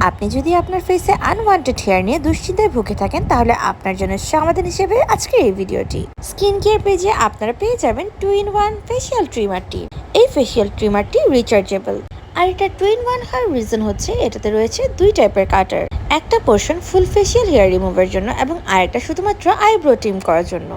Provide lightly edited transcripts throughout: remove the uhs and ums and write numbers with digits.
আপনি যদি আপনার ফেসে আনওয়ান্টেড হেয়ার নিয়ে দুশ্চিন্তায় ভুগে থাকেন, তাহলে আপনার জন্য সমাধান হিসেবে আজকের এই ভিডিওটি। স্কিন কেয়ার পেজে আপনারা পেয়ে যাবেন 2-in-1 ফেসিয়াল ট্রিমারটি। এই ফেসিয়াল ট্রিমারটি রিচার্জেবল, আর এটা 2-in-1 হওয়ার রিজন হচ্ছে এটাতে রয়েছে দুই টাইপের কাটার। একটা পোর্শন ফুল ফেসিয়াল হেয়ার রিমুভার জন্য এবং আরেকটা শুধুমাত্র আইব্রো ট্রিম করার জন্য।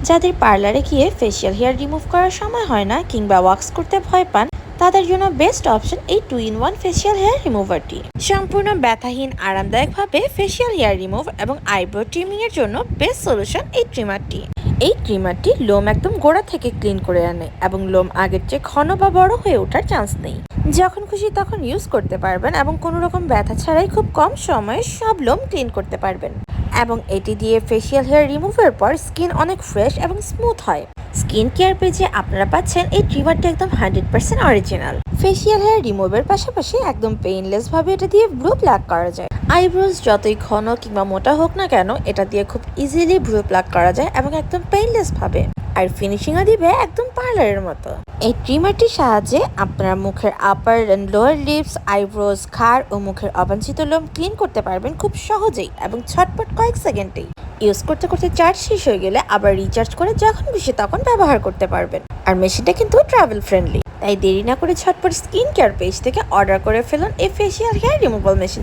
যাদের পার্লারে গিয়ে ফেসিয়াল হেয়ার রিমুভ করার সময় হয় না কিংবা ওয়াক্স করতে ভয় পান, তাদের জন্য বেস্ট অপশন এই 2-in-1 ফেসিয়াল হেয়ার রিমুভারটি। সম্পূর্ণ ব্যথাহীন আরামদায়কভাবে ফেসিয়াল হেয়ার রিমুভ এবং আইব্রো ট্রিমিং এর জন্য বেস্ট সলিউশন এই ট্রিমারটি। এই ট্রিমারটি লোম একদম গোড়া থেকে ক্লিন করে আনে এবং লোম আগের চেয়ে ঘন বা বড় হয়ে ওঠার চান্স নেই। যখন খুশি তখন ইউজ করতে পারবেন এবং কোনো রকম ব্যথা ছাড়াই খুব কম সময়ে সব লোম ক্লিন করতে পারবেন। এবং এটি দিয়ে ফেসিয়াল হেয়ার রিমুভের পর স্কিন অনেক ফ্রেশ এবং স্মুথ হয়। স্কিন কেয়ার পেজে আপনারা পাচ্ছেন এই ট্রিমারটি একদম 100% অরিজিনাল। ফেসিয়াল হেয়ার রিমুভের পাশাপাশি একদম পেইনলেস ভাবে এটা দিয়ে ভ্রু প্লাক করা যায়। আইব্রোজ যতই ঘন কিংবা মোটা হোক না কেন, এটা দিয়ে খুব ইজিলি ভ্রু প্লাক করা যায় এবং একদম পেইনলেস ভাবে। আর ফিনিশিংও দিবে একদম পার্লারের মতো। এই ট্রিমারটির সাহায্যে আপনারা মুখের আপার এন্ড লোয়ার লিপস, আইব্রোজ, ঘাড় ও মুখের অবাঞ্ছিত লোম ক্লিন করতে পারবেন খুব সহজেই এবং ঝটপট কয়েক সেকেন্ডেই। ইউজ করতে করতে চার্জ শেষ হয়ে গেলে আবার রিচার্জ করে যখন খুশি তখন ব্যবহার করতে পারবেন। আর মেশিনটা কিন্তু ট্রাভেল ফ্রেন্ডলি, তাই দেরি না করে ঝটপট স্কিন কেয়ার পেজ থেকে অর্ডার করে ফেলুন এই ফেসিয়াল হেয়ার রিমুভাল মেশিন।